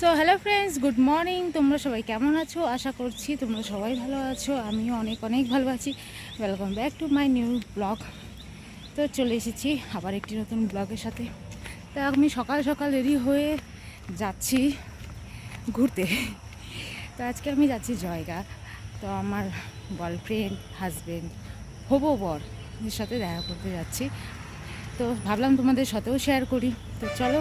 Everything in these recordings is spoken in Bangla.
So hello friends, good morning. তোমরা সবাই কেমন আছো? আশা করছি তোমরা সবাই ভালো আছো। আমিও অনেক অনেক ভালো আছি। Welcome back to my new blog. তো চলে এসেছি আবার একটি নতুন ব্লগের সাথে। তো আমি সকাল সকাল রেডি হয়ে যাচ্ছি ঘুরতে। তো আজকে আমি যাচ্ছি জয়গা। তো আমার বয়ফ্রেন্ড, হাজব্যান্ড, হবু বর এর সাথে দেখা করতে যাচ্ছি। তো ভাবলাম তোমাদের সাথেও শেয়ার করি। তো চলো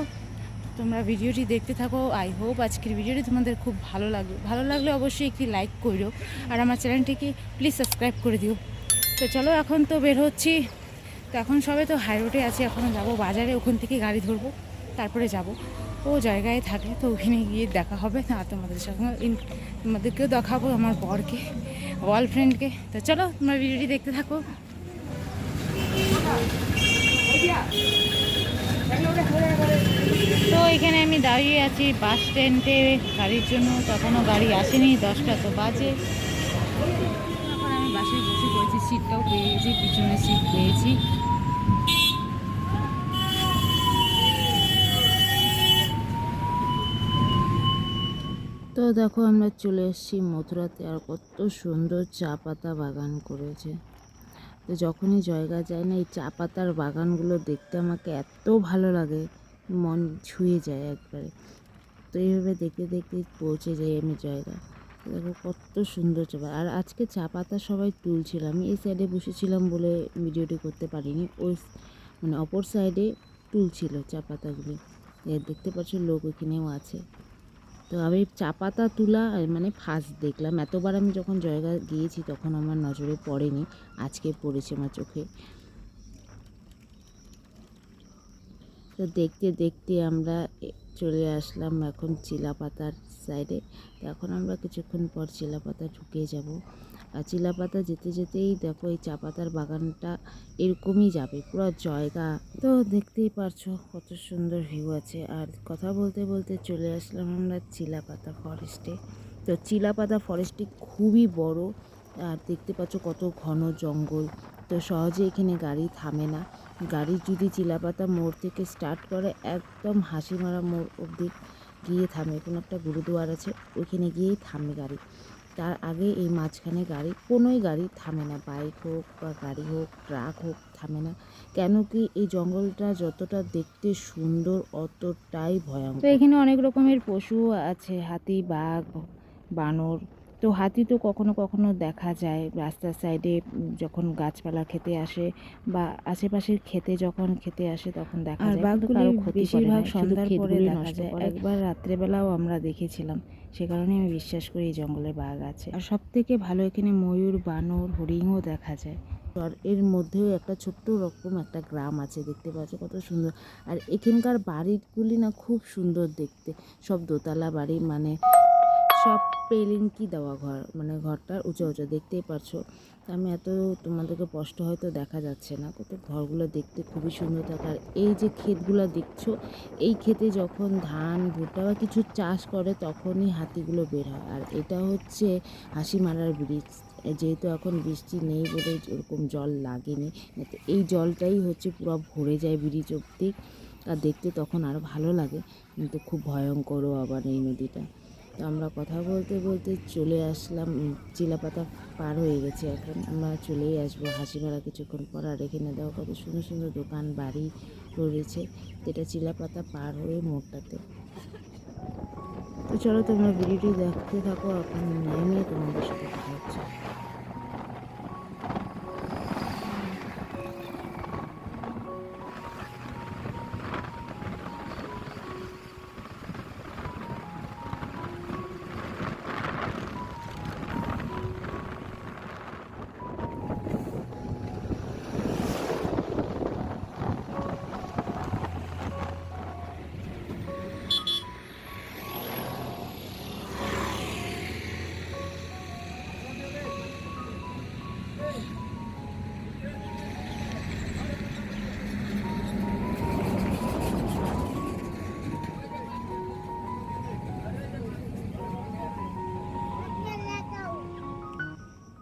তোমরা ভিডিওটি দেখতে থাকো। আই হোপ আজকের ভিডিওটি তোমাদের খুব ভালো লাগলে অবশ্যই একটি লাইক করো, আর আমার চ্যানেলটিকে প্লিজ সাবস্ক্রাইব করে দিও। তো চলো এখন তো বের হচ্ছি। তো এখন সবে তো হাই রোডে আছি, এখনও যাবো বাজারে, ওখান থেকে গাড়ি ধরবো, তারপরে যাব। ও জায়গায় থাকে, তো ওখানে গিয়ে দেখা হবে। আর তোমাদের সঙ্গে তোমাদেরকেও দেখাবো আমার বরকে, গার্লফ্রেন্ডকে। তো চলো তোমরা ভিডিওটি দেখতে থাকো। তো এখানে আমি দাঁড়িয়ে আছি বাস স্ট্যান্ডে গাড়ির জন্য। তখনও গাড়ি আসেনি, 10টা তো বাজে। এখন আমি বাসে বসে পড়েছি, সিটটাও পেয়ে গেছি, পিছনে সিট পেয়েছি। তো দেখো আমরা চলে এসেছি মথুরাতে, আর কত সুন্দর চা পাতা বাগান করেছে। তো যখনই জায়গা যায় না, এই চা পাতার বাগানগুলো দেখতে আমাকে এত ভালো লাগে, মন ছুঁয়ে যায় একবারে। তো এইভাবে দেখতে দেখতে পৌঁছে যাই আমি জায়গা। দেখো কত সুন্দর চা। আর আজকে চা পাতা সবাই তুলছিলাম, আমি এই সাইডে বসেছিলাম বলে ভিডিওটি করতে পারিনি। ওই মানে অপর সাইডে তুলছিল চা পাতাগুলি, দেখতে পাচ্ছ লোক ওখানেও আছে। তো আমি চা পাতা তুলা মানে ফার্স্ট দেখলাম। এতবার আমি যখন জায়গা গিয়েছি তখন আমার নজরে পড়েনি, আজকে পড়েছে আমার চোখে। তো দেখতে দেখতে আমরা চলে আসলাম এখন চিলাপাতার সাইডে। তো এখন আমরা কিছুক্ষণ পর চিলাপাতা ঢুকে যাব। আর চিলাপাতা যেতে যেতেই দেখো এই চা পাতার বাগানটা এরকমই যাবে পুরো জায়গা। তো দেখতেই পারছো কত সুন্দর ভিউ আছে। আর কথা বলতে বলতে চলে আসলাম আমরা চিলাপাতা ফরেস্টে। তো চিলাপাতা ফরেস্টটি খুবই বড়, আর দেখতে পাচ্ছ কত ঘন জঙ্গল। তো সহজে এখানে গাড়ি থামে না। গাড়ি যদি চিলাপাতা মোড় থেকে স্টার্ট করে একদম হাসিমারা মোড় অবধি গিয়ে থামে। কোনো একটা গুরুদুয়ার আছে, ওইখানে গিয়েই থামে গাড়ি। তার আগে এই মাঝখানে কোনোই গাড়ি থামে না, বাইক হোক বা গাড়ি হোক, ট্রাক হোক, থামে না। কেন কি এই জঙ্গলটা যতটা দেখতে সুন্দর অতটাই ভয়ঙ্কর। তো এখানে অনেক রকমের পশু আছে, হাতি, বাঘ, বানর। তো হাতি তো কখনো কখনো দেখা যায় রাস্তার সাইডে, যখন গাছপালা খেতে আসে বা আশেপাশের খেতে যখন খেতে আসে তখন দেখা যায়। আর বাঘগুলি বেশিরভাগ সন্ধ্যার পরে দেখা যায়। একবার রাত্রেবেলাও আমরা দেখেছিলাম, সে কারণে আমি বিশ্বাস করি এই জঙ্গলে বাঘ আছে। আর সব থেকে ভালো এখানে ময়ূর, বানর, হরিণও দেখা যায়। আর এর মধ্যেও একটা ছোট্ট রকম একটা গ্রাম আছে, দেখতে পাচ্ছ কত সুন্দর। আর এখানকার বাড়িগুলি না খুব সুন্দর দেখতে, সব দোতলা বাড়ি, মানে সব পেলিংকি দেওয়া ঘর, মানে ঘরটা উঁচু উঁচু দেখতেই পারছো। আমি এত তোমাদেরকে স্পষ্ট হয়তো দেখা যাচ্ছে না, কত ঘরগুলো দেখতে খুবই সুন্দর থাকে। আর এই যে ক্ষেতগুলো দেখছো, এই ক্ষেতে যখন ধান, ভুট্টা বা কিছু চাষ করে তখনই হাতিগুলো বের হয়। আর এটা হচ্ছে হাসিমারার ব্রিজ, যেহেতু এখন বৃষ্টি নেই বলে ওরকম জল লাগেনি, এই জলটাই হচ্ছে পুরো ভরে যায় ব্রিজ অবধি। আর দেখতে তখন আরও ভালো লাগে, কিন্তু খুব ভয়ঙ্করও আবার এই নদীটা। তো আমরা কথা বলতে বলতে চলে আসলাম, চিলাপাতা পার হয়ে গেছে, এখন আমরা চলেই আসবো হাসিমারা কিছুক্ষণ পর। আর এখানে দেখো কত সুন্দর সুন্দর দোকান বাড়ি রয়েছে, যেটা চিলাপাতা পার হয়ে মোড়টাতে। তো চলো তোমরা ভিডিওটি দেখতে থাকো, এখন নেমে তোমাদের সাথে কথা হচ্ছে।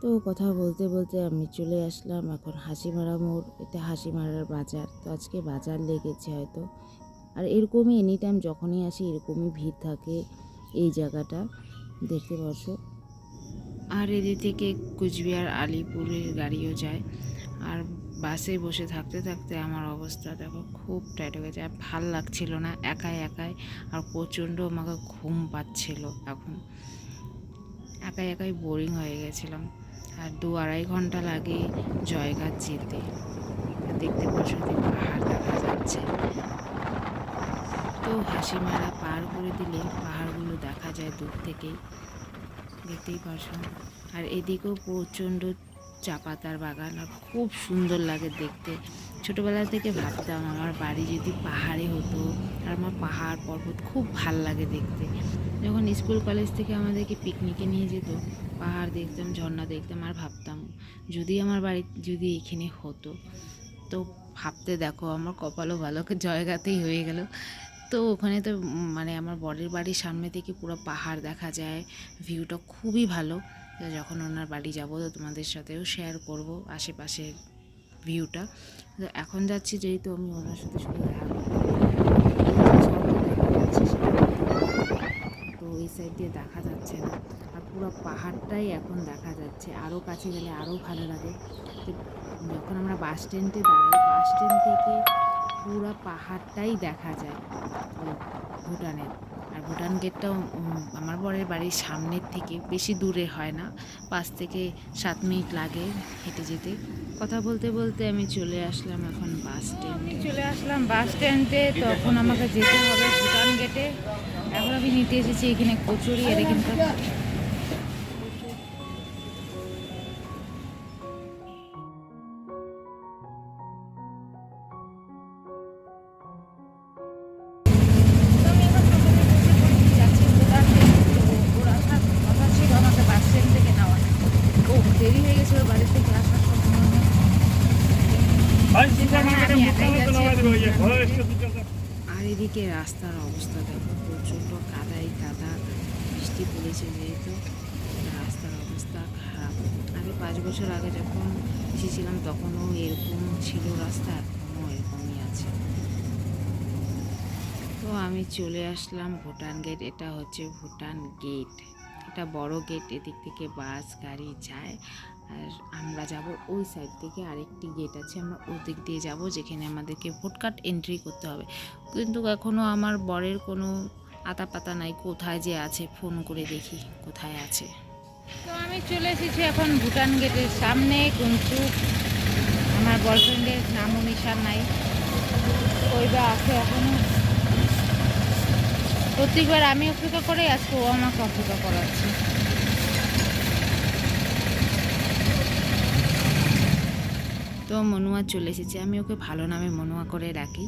তো কথা বলতে বলতে আমি চলে আসলাম এখন হাসিমারা মোড়, এটা হাসিমারার বাজার। তো আজকে বাজার লেগেছে হয়তো, আর এরকমই এনি টাইম যখনই আসি এরকমই ভিড় থাকে। এই জায়গাটা দেখতে পাচ্ছ। আর এদিক থেকে কুচবিহার আলিপুরের গাড়িও যায়। আর বাসে বসে থাকতে থাকতে আমার অবস্থা দেখো খুব টাইট হয়ে গেছে, আর ভাল লাগছিল না একাই একাই, আর প্রচণ্ড আমাকে ঘুম পাচ্ছিল। এখন একাই একাই বোরিং হয়ে গেছিলাম। আর 2-2.5 ঘন্টা লাগে জয়ঘাট যেতে। দেখতে পাচ্ছ পাহাড় দেখা যাচ্ছে। তো হাসিমারা পার করে দিলে পাহাড়গুলো দেখা যায় দূর থেকেই, দেখতেই পাচ্ছ। আর এদিকেও প্রচণ্ড চা পাতার বাগান, আর খুব সুন্দর লাগে দেখতে। ছোটোবেলা থেকে ভাবতাম আমার বাড়ি যদি পাহাড়ে হতো, আর আমার পাহাড় পর্বত খুব ভাল লাগে দেখতে। যখন স্কুল কলেজ থেকে আমাদেরকে পিকনিকে নিয়ে যেত, পাহাড় দেখতাম, ঝর্ণা দেখতাম, আর ভাবতাম যদি আমার বাড়ি যদি এখানে হতো। তো ভাবতে দেখো আমার কপালও ভালো, জয়গাতেই হয়ে গেল। তো ওখানে তো মানে আমার বরের বাড়ির সামনে থেকে পুরো পাহাড় দেখা যায়, ভিউটা খুবই ভালো। তো যখন ওনার বাড়ি যাব তো তোমাদের সাথেও শেয়ার করব আশেপাশের ভিউটা। তো এখন যাচ্ছি যেহেতু আমি ওনার সাথে শুধু দেখা করতে, তো এই সাইড দিয়ে দেখা যাচ্ছে না, আর পুরো পাহাড়টাই এখন দেখা যাচ্ছে। আরও কাছে গেলে আরও ভালো লাগে। তো যখন আমরা বাস স্ট্যান্ডে দাঁড়াই, বাস স্ট্যান্ড থেকে পুরো পাহাড়টাই দেখা যায় ভুটানের। আর ভুটান গেটটাও আমার বরের বাড়ির সামনের থেকে বেশি দূরে হয় না, 5 থেকে 7 মিনিট লাগে হেঁটে যেতে। কথা বলতে বলতে আমি চলে আসলাম এখন বাস স্ট্যান্ডে। বাস স্ট্যান্ডে তখন আমাকে যেতে হবে ভুটান গেটে। এখন আমি নিতে এসেছি এখানে কচুরি, আর এখানকার দেরি হয়ে গেছে ওর বাড়ি থেকে আসার সময়। আর এদিকে রাস্তার অবস্থা দেখো, প্রচণ্ড কাদাই কাদা, বৃষ্টি পড়েছে যেহেতু রাস্তার অবস্থা খারাপ। আগে 5 বছর আগে যখন এসেছিলাম তখনও এরকম ছিল রাস্তা, এখনও এরকমই আছে। তো আমি চলে আসলাম ভুটান গেট। এটা হচ্ছে ভুটান গেট, এটা বড় গেট। এদিক থেকে বাস গাড়ি যায়, আর আমরা যাব ওই সাইড থেকে আরেকটি গেট আছে, আমরা ওই দিক দিয়ে যাব যেখানে আমাদেরকে ভোট কার্ড এন্ট্রি করতে হবে। কিন্তু এখনও আমার বরের কোনো আতা পাতা নাই, কোথায় যে আছে ফোন করে দেখি কোথায় আছে। তো আমি চলে এসেছি এখন ভুটান গেটের সামনে, কিন্তু আমার বয়ফ্রেন্ডের নামও নিশান নাই, ওইবা আছে এখনও। প্রত্যেকবার আমি অপেক্ষা করে, আজকে ও আমাকে অপেক্ষা করাচ্ছে। তো মনুয়া চলে এসেছে, আমি ওকে ভালো নামে মনুয়া করে রাখি।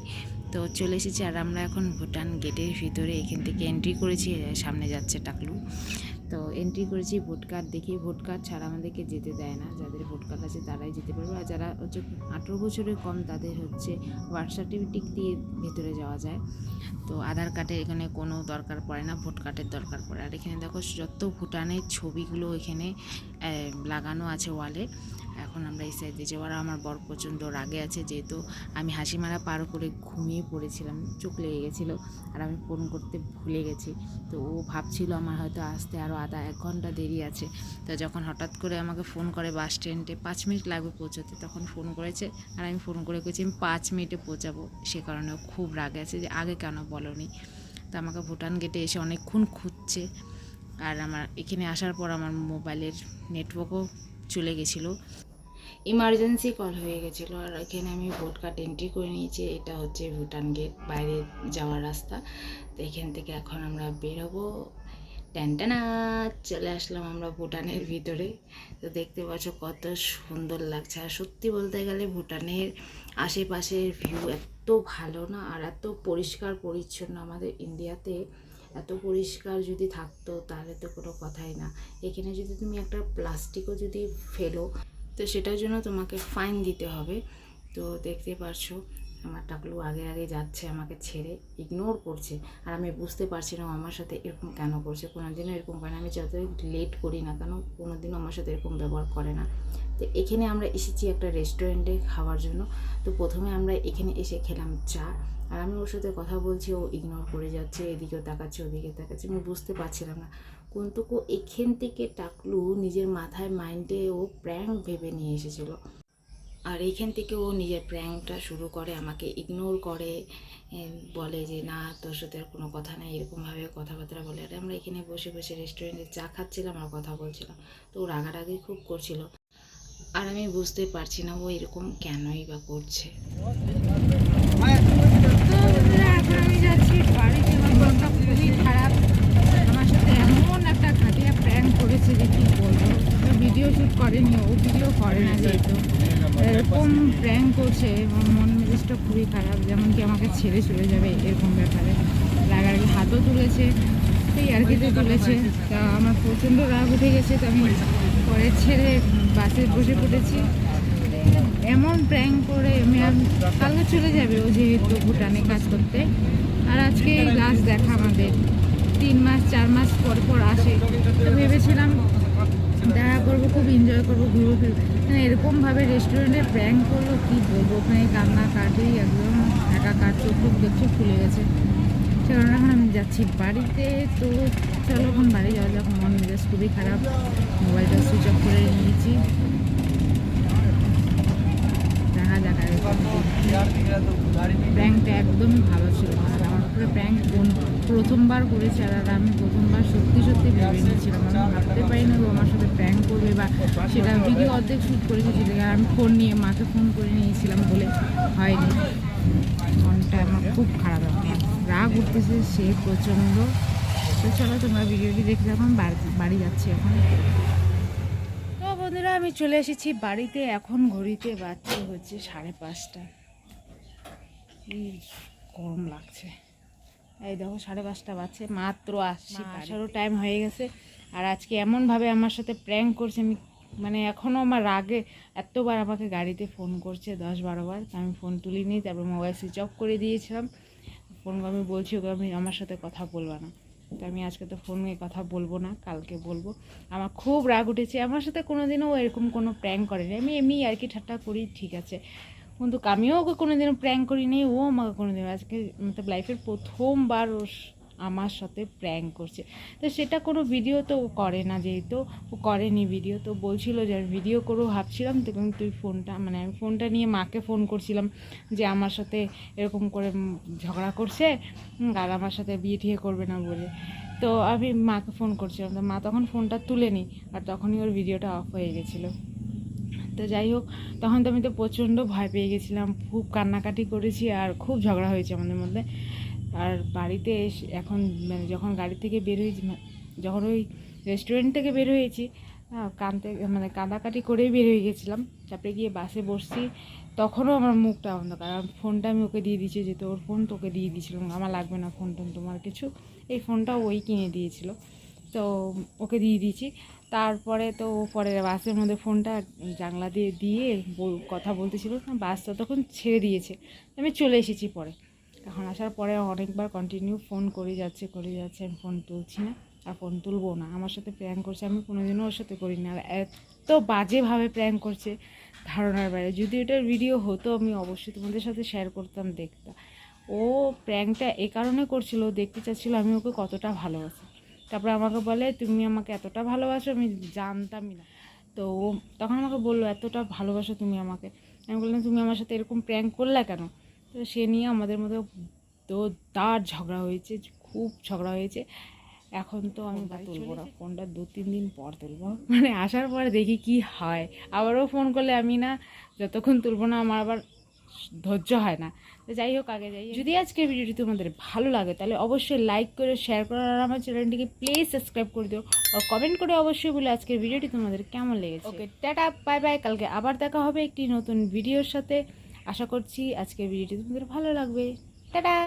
তো চলে এসেছি, আর আমরা এখন ভুটান গেটের ভিতরে এখান থেকে এন্ট্রি করেছি। সামনে যাচ্ছে টাকলু। তো এন্ট্রি করেছি, ভোট কার্ড দেখি। ভোট কার্ড ছাড়া আমাদেরকে যেতে দেয় না, যাদের ভোট কার্ড আছে তারাই যেতে পারবে। আর যারা হচ্ছে 18 বছরের কম তাদের হচ্ছে বার্থ সার্টিফিকেট দিয়ে ভেতরে যাওয়া যায়। তো আধার কার্ডের এখানে কোনো দরকার পড়ে না, ভোট কার্ডের দরকার পড়ে। আর এখানে দেখো যত ভুটানের ছবিগুলো এখানে লাগানো আছে ওয়ালে। এখন আমরা এই সাইডে যাবো। আর আমার বর প্রচণ্ড রাগে আছে, যেহেতু আমি হাসিমারা পার করে ঘুমিয়ে পড়েছিলাম, চোখ লেগে গেছিলো, আর আমি ফোন করতে ভুলে গেছি। তো ও ভাবছিল আমার হয়তো আসতে আরও 1 ঘন্টা দেরি আছে। তো যখন হঠাৎ করে আমাকে ফোন করে বাস স্ট্যান্ডে 5 মিনিট লাগবে পৌঁছতে, তখন ফোন করেছে, আর আমি ফোন করে করেছি আমি 5 মিনিটে পৌঁছাবো। সে কারণে ও খুব রাগে আছে যে আগে কেন বলোনি। তো আমাকে ভুটান গেটে এসে অনেকক্ষণ খুঁজছে। আর আমার এখানে আসার পর আমার মোবাইলের নেটওয়ার্কও চলে গেছিলো, ইমার্জেন্সি কল হয়ে গেছিলো। আর এখানে আমি ভোট কার্ড এন্ট্রি করে নিয়েছি। এটা হচ্ছে ভুটান গেট, বাইরে যাওয়ার রাস্তা। তো এখান থেকে এখন আমরা বেরোবো। টানটানা চলে আসলাম আমরা ভুটানের ভিতরে। তো দেখতে পাচ্ছ কত সুন্দর লাগছে। আর সত্যি বলতে গেলে ভুটানের আশেপাশের ভিউ এত ভালো না, আর এত পরিষ্কার পরিচ্ছন্ন। আমাদের ইন্ডিয়াতে এত পরিষ্কার যদি থাকতো তাহলে তো কোনো কথাই না। এখানে যদি তুমি একটা প্লাস্টিকও যদি ফেলো তো সেটার জন্য তোমাকে ফাইন দিতে হবে। তো দেখতে পারছো আমার টাকলু আগে আগে যাচ্ছে, আমাকে ছেড়ে ইগনোর করছে। আর আমি বুঝতে পারছি না আমার সাথে এরকম কেন করছে। কোনোদিনও এরকম করে না, আমি যতই লেট করি না কেন কোনোদিনও আমার সাথে এরকম ব্যবহার করে না। তো এখানে আমরা এসেছি একটা রেস্টুরেন্টে খাওয়ার জন্য। তো প্রথমে আমরা এখানে এসে খেলাম চা, আর আমি ওর সাথে কথা বলছি, ও ইগনোর করে যাচ্ছে, এদিকেও তাকাচ্ছে ওদিকে তাকাচ্ছে, আমি বুঝতে পারছিলাম না। কিন্তু এখান থেকে টাকলু নিজের মাথায় মাইন্ডে ও প্র্যাঙ্ক ভেবে নিয়ে এসেছিলো। আর এইখান থেকে ও নিজের প্র্যাঙ্কটা শুরু করে, আমাকে ইগনোর করে, বলে যে না তোর সাথে আর কোনো কথা নেই, এরকমভাবে কথাবার্তা বলে। আর আমরা এখানে বসে বসে রেস্টুরেন্টে চা খাচ্ছিলাম আর কথা বলছিলাম, তো ও রাগারাগি খুব করছিল। আর আমি বুঝতে পারছি না ও এরকম কেনই বা করছে। এখন আমি যাচ্ছি বাড়িতে, আমার মনটা খুবই খারাপ। আমার সাথে এমন একটা ঘাটিয়া প্র্যাঙ্ক করেছে যে কি বলবো। ভিডিও শ্যুট করেনি, ও ভিডিও করে না, যেহেতু এরকম প্র্যাঙ্ক করছে আমার মন মেজাজটা খুবই খারাপ। যেমন কি আমাকে ছেড়ে চলে যাবে এরকম ব্যাপারে রাগারাগি হাতও তুলেছে, সেই আর কিতে তুলেছে। তা আমার প্রচণ্ড রাগ উঠে গেছে, তো আমি পরে ছেড়ে বাসে বসে পড়েছি। এমন প্র্যাঙ্ক করে কালকে চলে যাবে ও, যেহেতু ভুটানে কাজ করতে। আর আজকে লাস্ট দেখা আমাদের, 3 মাস 4 মাস পর পর আসে। তো ভেবেছিলাম দেখা করবো, খুব এনজয় করবো, ঘুরবো ফিরবো। মানে এরকমভাবে রেস্টুরেন্টে প্র্যাঙ্ক করলো, কী বলবো। ওখানে কান্নাকাটি একদম একাকার, চোখ দেখছো ফুলে গেছে। সে কারণে এখন আমি যাচ্ছি বাড়িতে। তো চলো এখন বাড়ি যাওয়া যাক। মন মেজাজ খুবই খারাপ, মোবাইলটা সুইচ অফ করে নিয়েছি। দেখা যাক। প্র্যাঙ্কটা একদমই ভালো ছিল না। আর আমার উপরে প্র্যাঙ্ক প্রথমবার করেছে, আর আমি প্রথমবার সত্যি সত্যি ভেবে নিয়েছিলাম। আমি ভাবতে পারি না ও আমার সাথে প্র্যাঙ্ক করবে, বা সেটা ভিডিও অর্ধেক শ্যুট করেছে, যেটাকে আমি ফোন নিয়ে মাকে ফোন করে নিয়েছিলাম বলে হয়নি। মনটা আমার খুব খারাপ, আমার রাগ উঠতেছে সে প্রচণ্ড। তো চলো তোমরা ভিডিওটি দেখে যখন বাড়ি যাচ্ছি এখন। তো বন্ধুরা আমি চলে এসেছি বাড়িতে। এখন ঘড়িতে বাজছে হচ্ছে 5:30। কি গরম লাগছে। এই দেখো 5:30 বাজছে, মাত্র আসছি, আসারও টাইম হয়ে গেছে। আর আজকে এমনভাবে আমার সাথে প্র্যাঙ্ক করছে, আমি মানে এখনও আমার রাগে এতবার আমাকে গাড়িতে ফোন করছে, 10-12 বার। তো আমি ফোন তুলিনি, তারপর মোবাইল সুইচ অফ করে দিয়েছিলাম। ফোন আমি বলছি ওকে আমি আমার সাথে কথা বলবো না। তো আমি আজকে তো ফোনে কথা বলবো না, কালকে বলবো। আমার খুব রাগ উঠেছে। আমার সাথে কোনোদিনও এরকম কোনো প্র্যাঙ্ক করেনি। আমি এমনি আর কি ঠাট্টা করি, ঠিক আছে, কিন্তু আমিও ওকে কোনোদিনও প্র্যাঙ্ক করিনি, ও আমাকে কোনোদিনও। আজকে মতলব লাইফের প্রথমবার ও আমার সাথে প্র্যাঙ্ক করছে। তো সেটা কোনো ভিডিও তো ও করে না, যেহেতু ও করেনি ভিডিও। তো বলছিল যে আমি ভিডিও করবো ভাবছিলাম, তখন তুই ফোনটা মানে আমি ফোনটা নিয়ে মাকে ফোন করছিলাম যে আমার সাথে এরকম করে ঝগড়া করছে আর আমার সাথে বিয়ে ঠিয়ে করবে না বলে। তো আমি মাকে ফোন করছিলাম, তো মা তখন ফোনটা তুলেনি, আর তখনই ওর ভিডিওটা অফ হয়ে গেছিলো। তো যাই হোক, তখন তো আমি তো প্রচণ্ড ভয় পেয়ে গেছিলাম, খুব কান্নাকাটি করেছি, আর খুব ঝগড়া হয়েছে আমাদের মধ্যে। আর বাড়িতে এসে এখন মানে যখন গাড়ি থেকে বের হয়েছি, যখন ওই রেস্টুরেন্ট থেকে বের হয়েছি, কাঁদতে মানে কাঁদাকাটি করেই বের হয়ে গেছিলাম। তারপরে গিয়ে বাসে বসছি, তখনও আমার মুখটা অন্ধকার। কারণ ফোনটা আমি ওকে দিয়ে দিয়েছি, যেহেতু ওর ফোন, তোকে দিয়ে দিয়েছিলাম, আমার লাগবে না ফোন টোন তোমার কিছু। এই ফোনটা ওই কিনে দিয়েছিল, তো ওকে দিয়ে দিয়েছি। তারপরে তো পরে বাসের মধ্যে ফোনটা জানলা দিয়ে দিয়ে কথা বলতেছিল, বাস তো তখন ছেড়ে দিয়েছে। আমি চলে এসেছি পরে। এখন আসার পরে অনেকবার কন্টিনিউ ফোন করে যাচ্ছে, আমি ফোন তুলছি না, আর ফোন তুলবো না। আমার সাথে প্র্যাঙ্ক করছে, আমি কোনোদিনও ওর সাথে করি না। আর এত বাজেভাবে প্র্যাঙ্ক করছে, ধারণার বাইরে। যদি এটার ভিডিও হতো আমি অবশ্যই তোমাদের সাথে শেয়ার করতাম, দেখতাম। ও প্র্যাঙ্কটা এ কারণে করছিল, দেখতে চাচ্ছিল আমি ওকে কতটা ভালোবাসি। তারপরে আমাকে বলে তুমি আমাকে এতটা ভালোবাসো, আমি জানতামই না। তো তখন আমাকে বললো এতটা ভালোবাসো তুমি আমাকে। আমি বললাম তুমি আমার সাথে এরকম প্র্যাঙ্ক করলে কেন? তো সে নিয়ে আমাদের মধ্যে তো তার ঝগড়া হয়েছে, খুব ঝগড়া হয়েছে। এখন তো আমি তুলবো না ফোনটা, 2-3 দিন পর তুলবো, মানে আসার পরে দেখি কি হয়। আবারও ফোন করলে আমি না, যতক্ষণ তুলবো না আমার আবার ধৈর্য হয় না। তো যাই হোক, আগে যাই। যদি আজকের ভিডিওটি তোমাদের ভালো লাগে তাহলে অবশ্যই লাইক করে শেয়ার করো, আর আমার চ্যানেলটিকে প্লিজ সাবস্ক্রাইব করে দিও, আর কমেন্ট করে অবশ্যই বলে আজকের ভিডিওটি তোমাদের কেমন লেগেছে। ওকে, টাটা, বাই বাই। কালকে আবার দেখা হবে একটি নতুন ভিডিওর সাথে। আশা করছি আজকের ভিডিওটি তোমাদের ভালো লাগবে। টাটা।